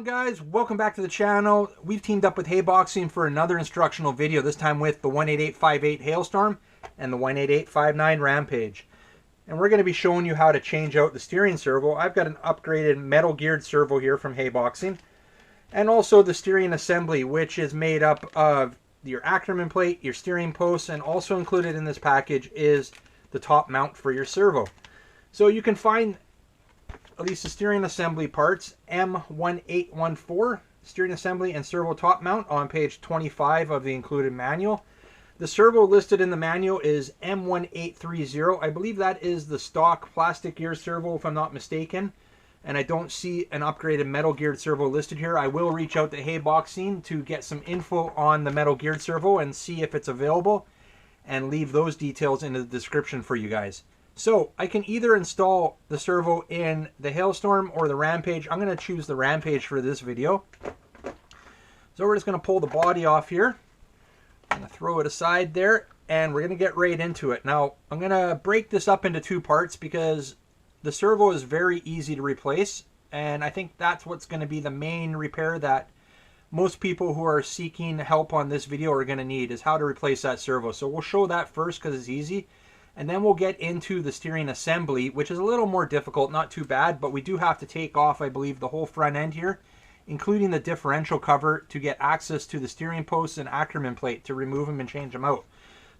Guys, welcome back to the channel. We've teamed up with Haiboxing for another instructional video, this time with the 18858 Hailstorm and the 18859 Rampage. And we're going to be showing you how to change out the steering servo. I've got an upgraded metal geared servo here from Haiboxing, and also the steering assembly, which is made up of your Ackerman plate, your steering posts, and also included in this package is the top mount for your servo. So you can find at least the steering assembly parts, M1814, steering assembly and servo top mount, on page 25 of the included manual. The servo listed in the manual is M1830. I believe that is the stock plastic gear servo, if I'm not mistaken. And I don't see an upgraded metal geared servo listed here. I will reach out to Haiboxing to get some info on the metal geared servo and see if it's available, and leave those details in the description for you guys. So I can either install the servo in the Hailstorm or the Rampage. I'm going to choose the Rampage for this video. So we're just going to pull the body off here. I'm going to throw it aside there, and we're going to get right into it. Now I'm going to break this up into two parts because the servo is very easy to replace, and I think that's what's going to be the main repair that most people who are seeking help on this video are going to need, is how to replace that servo. So we'll show that first because it's easy. And then we'll get into the steering assembly, which is a little more difficult, not too bad, but we do have to take off, I believe, the whole front end here, including the differential cover, to get access to the steering posts and Ackerman plate to remove them and change them out.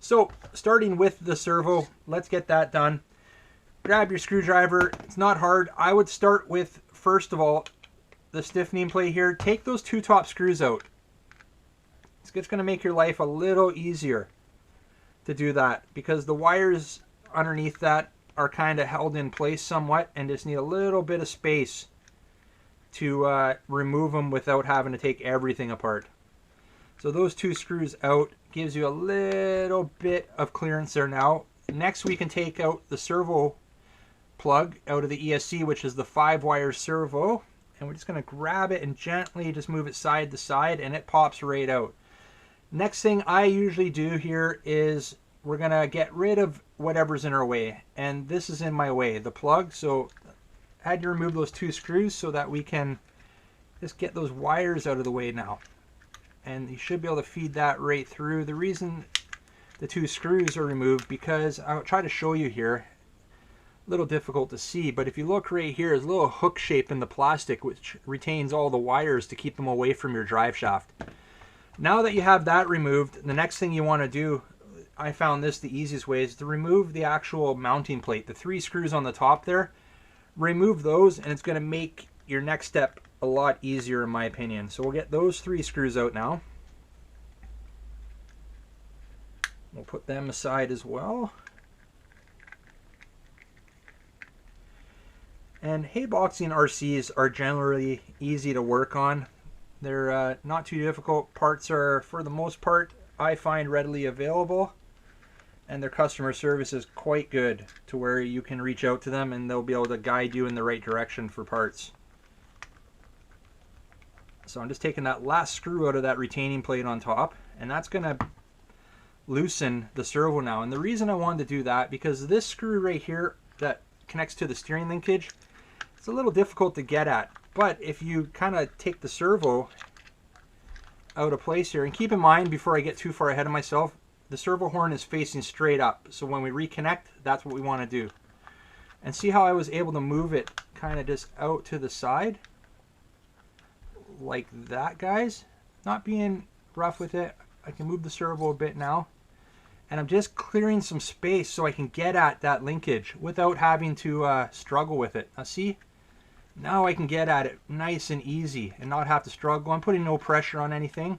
So, starting with the servo, let's get that done. Grab your screwdriver. It's not hard. I would start with, first of all, the stiffening plate here. Take those two top screws out. It's just going to make your life a little easier to do that, because the wires underneath that are kind of held in place somewhat and just need a little bit of space to remove them without having to take everything apart. So those two screws out gives you a little bit of clearance there. Now next we can take out the servo plug out of the ESC, which is the 5-wire servo, and we're just going to grab it and gently just move it side to side, and it pops right out. Next thing I usually do here is we're going to get rid of whatever's in our way. And this is in my way, the plug. So I had to remove those two screws so that we can just get those wires out of the way now. And you should be able to feed that right through. The reason the two screws are removed, because I'll try to show you here. A little difficult to see, but if you look right here, there's a little hook shape in the plastic which retains all the wires to keep them away from your drive shaft. Now that you have that removed, the next thing you want to do, I found this the easiest way, is to remove the actual mounting plate. The 3 screws on the top there, remove those, and it's going to make your next step a lot easier in my opinion. So we'll get those 3 screws out now. We'll put them aside as well. And Haiboxing RCs are generally easy to work on. They're not too difficult. Parts are, for the most part, I find readily available, and their customer service is quite good to where you can reach out to them and they'll be able to guide you in the right direction for parts. So I'm just taking that last screw out of that retaining plate on top, and that's going to loosen the servo now. And the reason I wanted to do that, because this screw right here that connects to the steering linkage, it's a little difficult to get at. But if you kind of take the servo out of place here, and keep in mind before I get too far ahead of myself, the servo horn is facing straight up. So when we reconnect, that's what we want to do. And see how I was able to move it kind of just out to the side? Like that, guys. Not being rough with it. I can move the servo a bit now. And I'm just clearing some space so I can get at that linkage without having to struggle with it. Now see? Now I can get at it nice and easy and not have to struggle. I'm putting no pressure on anything.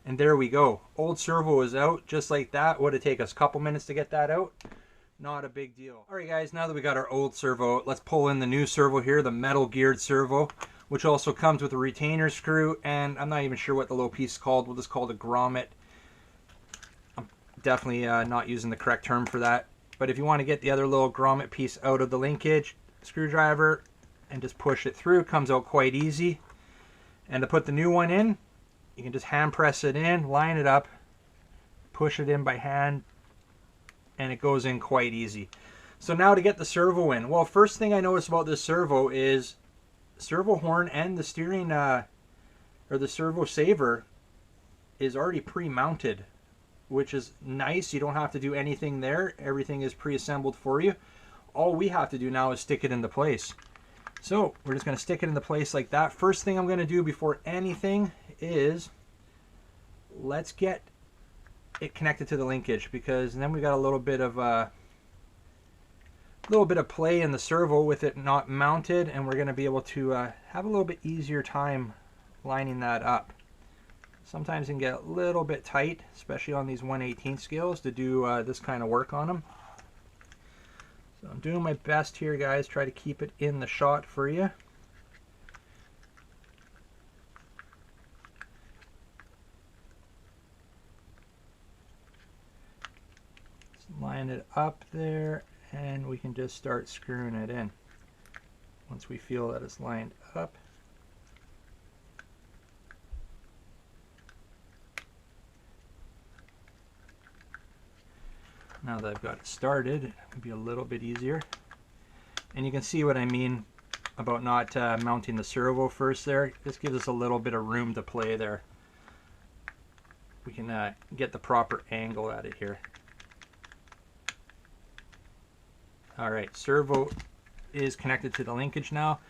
And there we go. Old servo is out just like that. Would it take us a couple minutes to get that out? Not a big deal. Alright guys, now that we got our old servo out, let's pull in the new servo here, the metal geared servo, which also comes with a retainer screw, and I'm not even sure what the little piece is called. We'll just call it a grommet. I'm definitely not using the correct term for that. But if you want to get the other little grommet piece out of the linkage, screwdriver, and just push it through. It comes out quite easy. And to put the new one in, you can just hand press it in, line it up, push it in by hand, and it goes in quite easy. So now to get the servo in. Well, first thing I noticed about this servo is servo horn and the steering or the servo saver is already pre-mounted, which is nice. You don't have to do anything there. Everything is pre-assembled for you. All we have to do now is stick it into place. So we're just going to stick it into place like that. First thing I'm going to do before anything is let's get it connected to the linkage, because then we got a little bit of play in the servo with it not mounted, and we're going to be able to have a little bit easier time lining that up. Sometimes it can get a little bit tight, especially on these 1/18 scales, to do this kind of work on them. So I'm doing my best here, guys. Try to keep it in the shot for you. Just line it up there, and we can just start screwing it in once we feel that it's lined up. Now that I've got it started, it'll be a little bit easier. And you can see what I mean about not mounting the servo first there. This gives us a little bit of room to play there. We can get the proper angle at it here. Alright, servo is connected to the linkage now.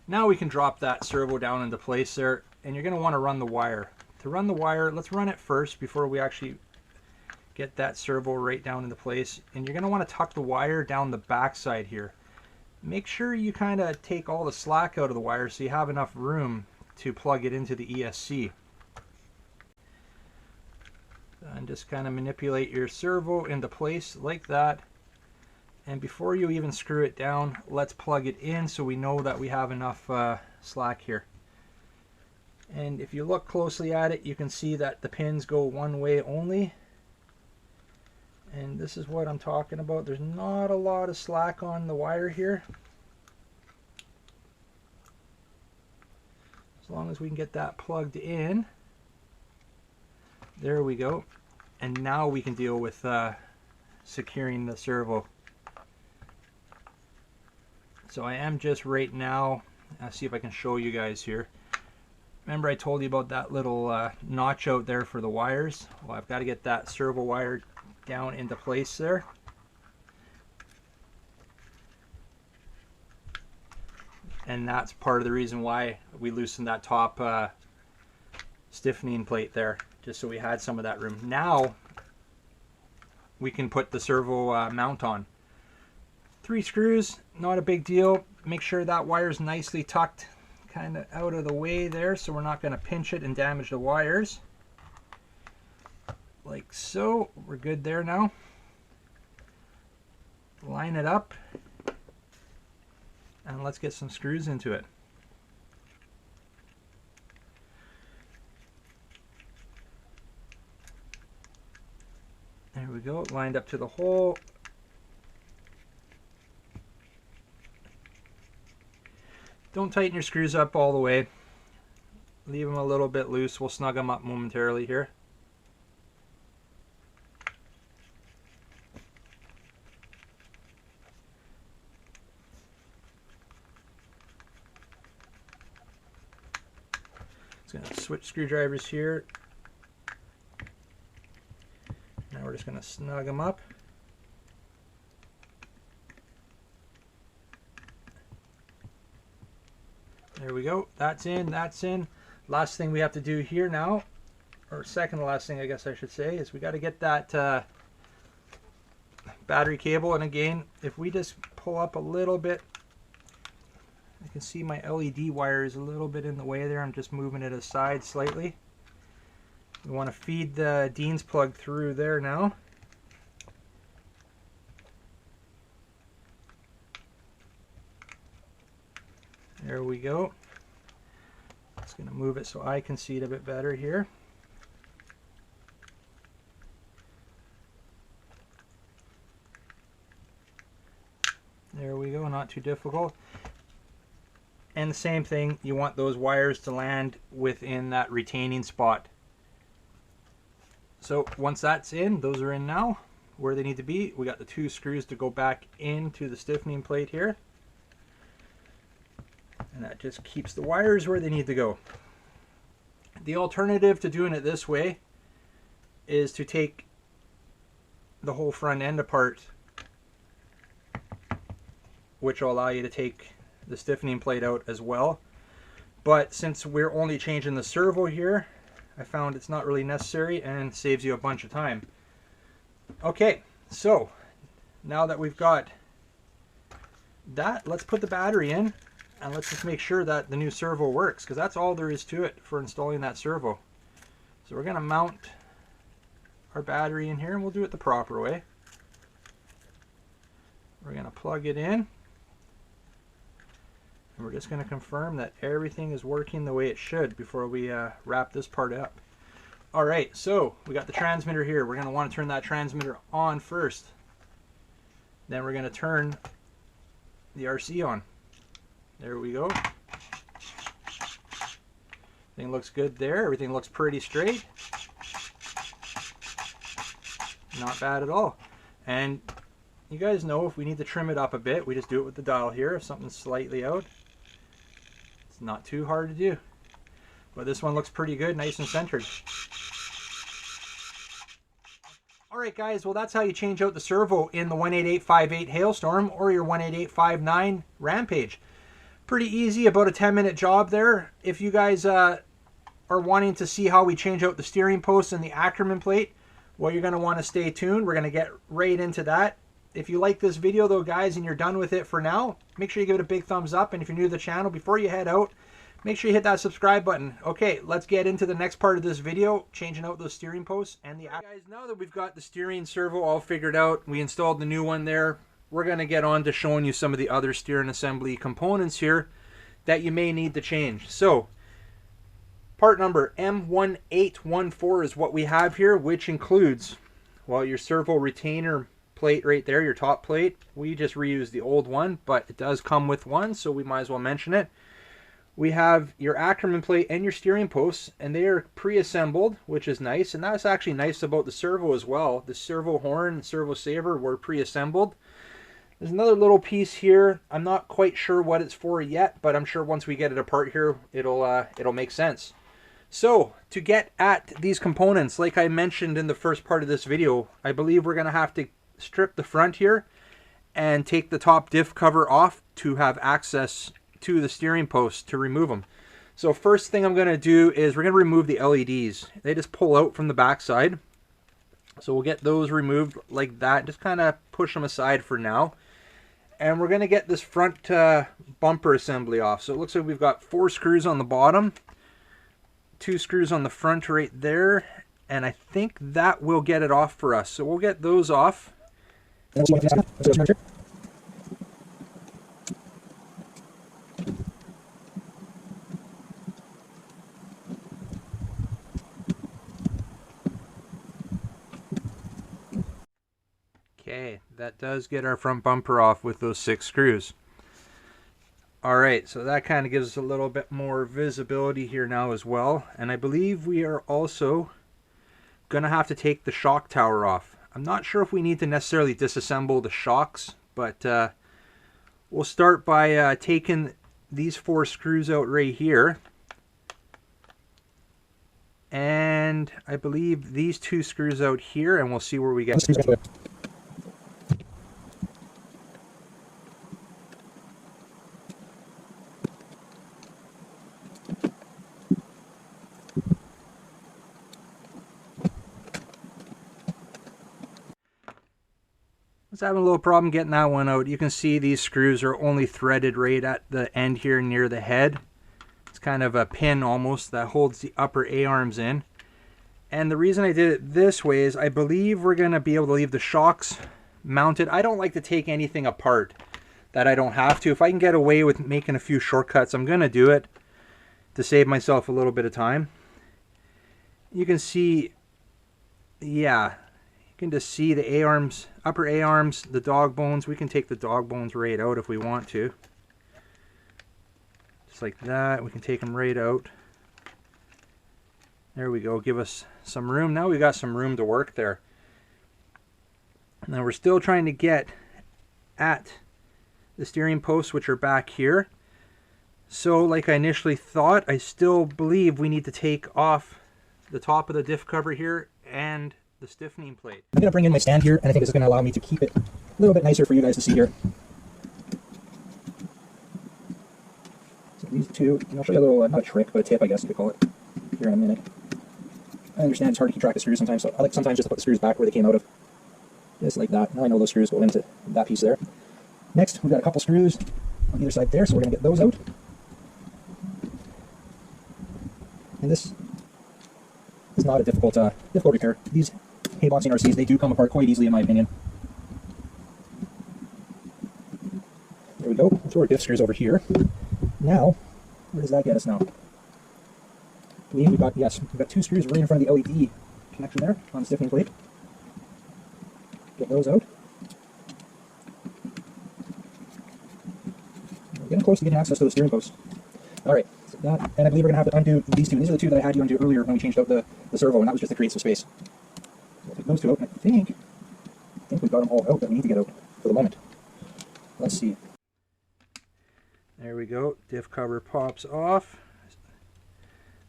Now we can drop that servo down into place there, and you're going to want to run the wire. To run the wire, let's run it first before we actually get that servo right down into place. And you're going to want to tuck the wire down the back side here. Make sure you kind of take all the slack out of the wire so you have enough room to plug it into the ESC. And just kind of manipulate your servo into place like that. And before you even screw it down, let's plug it in so we know that we have enough slack here. And if you look closely at it, you can see that the pins go one way only. And this is what I'm talking about. There's not a lot of slack on the wire here. As long as we can get that plugged in. There we go. And now we can deal with securing the servo. So I am just right now, I'll see if I can show you guys here. Remember I told you about that little notch out there for the wires? Well, I've got to get that servo wire down into place there. And that's part of the reason why we loosened that top stiffening plate there, just so we had some of that room. Now we can put the servo mount on. 3 screws, not a big deal. Make sure that wire's nicely tucked kind of out of the way there, so we're not going to pinch it and damage the wires. Like so. We're good there now. Line it up, and let's get some screws into it. There we go, lined up to the hole. Don't tighten your screws up all the way. Leave them a little bit loose. We'll snug them up momentarily here. Just going to switch screwdrivers here. Now we're just going to snug them up. There we go. That's in. That's in. Last thing we have to do here now, or second to last thing I guess I should say, is we got to get that battery cable. And again, if we just pull up a little bit, I can see my LED wire is a little bit in the way there. I'm just moving it aside slightly. We want to feed the Dean's plug through there now. There we go. Just going to move it so I can see it a bit better here. There we go, not too difficult. And the same thing, you want those wires to land within that retaining spot. So once that's in, those are in now where they need to be. We got the 2 screws to go back into the stiffening plate here. And that just keeps the wires where they need to go. The alternative to doing it this way is to take the whole front end apart, which will allow you to take the stiffening plate out as well. But since we're only changing the servo here, I found it's not really necessary and saves you a bunch of time. Okay, so now that we've got that, let's put the battery in and let's just make sure that the new servo works, because that's all there is to it for installing that servo. So we're going to mount our battery in here and we'll do it the proper way. We're going to plug it in. And we're just going to confirm that everything is working the way it should before we wrap this part up. Alright, so we got the transmitter here. We're going to want to turn that transmitter on first. Then we're going to turn the RC on. There we go. Everything looks good there. Everything looks pretty straight. Not bad at all. And you guys know if we need to trim it up a bit, we just do it with the dial here. If something's slightly out, it's not too hard to do. But this one looks pretty good, nice and centered. Alright guys, well that's how you change out the servo in the 18858 Hailstorm or your 18859 Rampage. Pretty easy, about a 10-minute job there. If you guys are wanting to see how we change out the steering post and the Ackerman plate, well, you're going to want to stay tuned. We're going to get right into that. If you like this video though guys and you're done with it for now, make sure you give it a big thumbs up. And if you're new to the channel, before you head out, make sure you hit that subscribe button. Okay, let's get into the next part of this video, changing out those steering posts and the guys. Now that we've got the steering servo all figured out, we installed the new one there, we're going to get on to showing you some of the other steering assembly components here that you may need to change. So part number M1814 is what we have here, which includes, well, your servo retainer plate right there, your top plate. We just reused the old one, but it does come with one, so we might as well mention it. We have your Ackerman plate and your steering posts, and they are pre-assembled, which is nice. And that's actually nice about the servo as well. The servo horn and servo saver were pre-assembled. There's another little piece here. I'm not quite sure what it's for yet, but I'm sure once we get it apart here, it'll make sense. So to get at these components, like I mentioned in the first part of this video, I believe we're going to have to strip the front here and take the top diff cover off to have access to the steering post to remove them. So first thing I'm going to do is we're going to remove the LEDs. They just pull out from the back side. So we'll get those removed like that. Just kind of push them aside for now. And we're going to get this front bumper assembly off. So it looks like we've got 4 screws on the bottom, 2 screws on the front right there, and I think that will get it off for us. So we'll get those off. Okay, that does get our front bumper off with those 6 screws. Alright, so that kind of gives us a little bit more visibility here now as well. And I believe we are also going to have to take the shock tower off. I'm not sure if we need to necessarily disassemble the shocks, but we'll start by taking these 4 screws out right here. And I believe these 2 screws out here, and we'll see where we get. Having a little problem getting that one out. You can see these screws are only threaded right at the end here near the head. It's kind of a pin almost that holds the upper A-arms in. And the reason I did it this way is I believe we're going to be able to leave the shocks mounted. I don't like to take anything apart that I don't have to. If I can get away with making a few shortcuts, I'm going to do it to save myself a little bit of time. You can see, yeah, you can just see the A-arms, upper A-arms, the dog bones. We can take the dog bones right out if we want to. Just like that. We can take them right out. There we go. Give us some room. Now we got some room to work there. Now we're still trying to get at the steering posts, which are back here. So like I initially thought, I still believe we need to take off the top of the diff cover here and the stiffening plate. I'm going to bring in my stand here, and I think this is going to allow me to keep it a little bit nicer for you guys to see here. So these two, and I'll show you a little, not a trick, but a tip, I guess you could call it, here in a minute. I understand it's hard to keep track of screws sometimes, so I like sometimes just to put the screws back where they came out of. Just like that. Now I know those screws go into that piece there. Next, we've got a couple screws on either side there, so we're going to get those out. And this is not a difficult repair. These Haiboxing RCs, they do come apart quite easily in my opinion. There we go. Throw our diff screws over here. Now, where does that get us now? I believe we've got, yes, we've got two screws right in front of the LED connection there on the stiffening plate. Get those out. We're getting close to getting access to the steering post. Alright, so that, and I believe we're going to have to undo these two. These are the two that I had you undo earlier when we changed out the servo, and that was just to create some space. So we'll take those two out, and I think we've got them all out that we need to get out for the moment. Let's see. There we go. Diff cover pops off.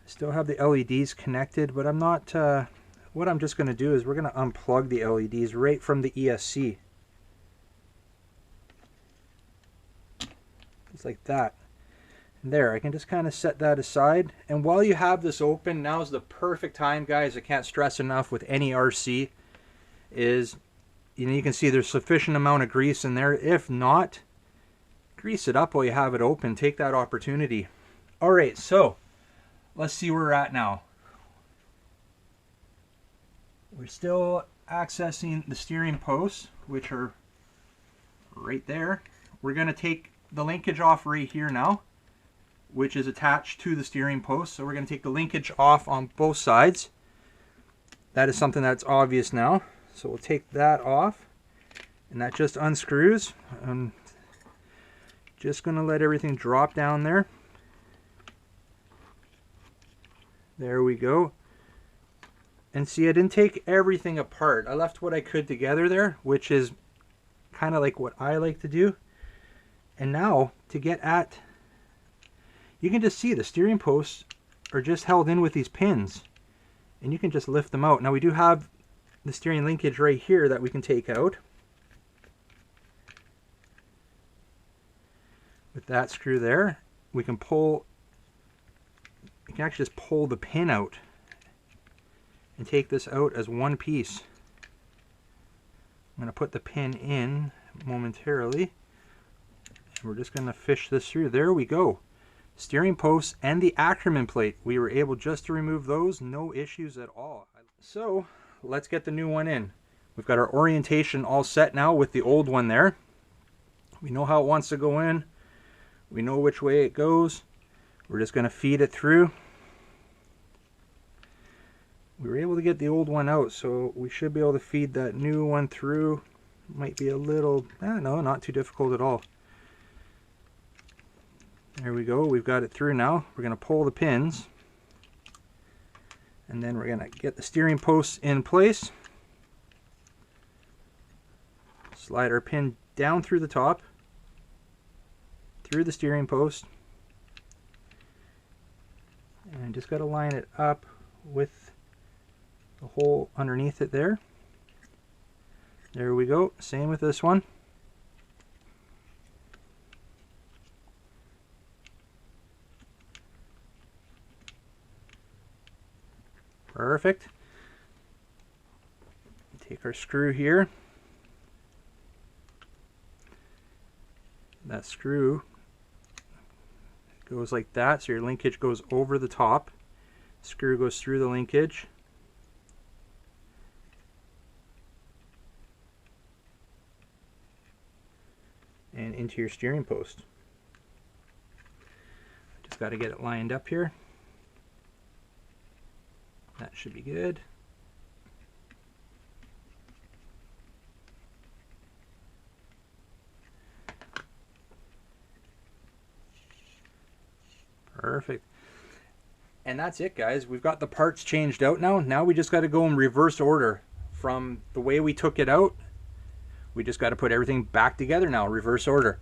I still have the LEDs connected, but I'm not... what I'm just going to do is we're going to unplug the LEDs right from the ESC. Just like that. And there, I can just kind of set that aside. And while you have this open, now's the perfect time, guys. I can't stress enough with any RC is, you know, you can see there's sufficient amount of grease in there. If not, grease it up while you have it open. Take that opportunity. All right, so let's see where we're at now. We're still accessing the steering posts, which are right there. We're going to take the linkage off right here now, which is attached to the steering post. So we're going to take the linkage off on both sides. That is something that's obvious now. So we'll take that off, and that just unscrews. I'm just going to let everything drop down there. There we go. And see, I didn't take everything apart. I left what I could together there, which is kind of like what I like to do. And now, to get at, you can just see the steering posts are just held in with these pins. And you can just lift them out. Now we do have the steering linkage right here that we can take out. With that screw there, we can pull, you can actually just pull the pin out and take this out as one piece. I'm going to put the pin in momentarily, and we're just going to fish this through. There we go. Steering posts and the Ackerman plate. We were able just to remove those, no issues at all. So let's get the new one in. We've got our orientation all set now with the old one there. We know how it wants to go in. We know which way it goes. We're just going to feed it through. We were able to get the old one out, so we should be able to feed that new one through. Might be a little, no, not too difficult at all. There we go, we've got it through now. We're going to pull the pins, and then we're going to get the steering posts in place. Slide our pin down through the top, through the steering post, and just got to line it up with the hole underneath it there. There we go. Same with this one. Perfect. Take our screw here. That screw goes like that, so your linkage goes over the top. Screw goes through the linkage. And into your steering post. Just got to get it lined up here. That should be good. Perfect. And that's it, guys. We've got the parts changed out now. Now we just got to go in reverse order from the way we took it out. We just got to put everything back together now, reverse order.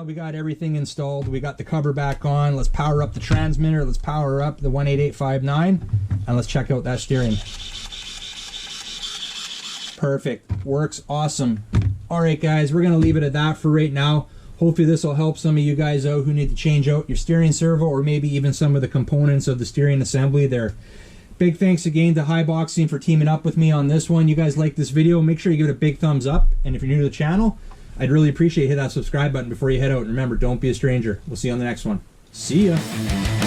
We got everything installed. We got the cover back on. Let's power up the transmitter. Let's power up the 18859 and let's check out that steering. Perfect. Works awesome. All right, guys, we're going to leave it at that for right now. Hopefully this will help some of you guys out who need to change out your steering servo or maybe even some of the components of the steering assembly there. Big thanks again to Haiboxing for teaming up with me on this one. You guys like this video, make sure you give it a big thumbs up. And if you're new to the channel, I'd really appreciate you hit that subscribe button before you head out. And remember, don't be a stranger. We'll see you on the next one. See ya.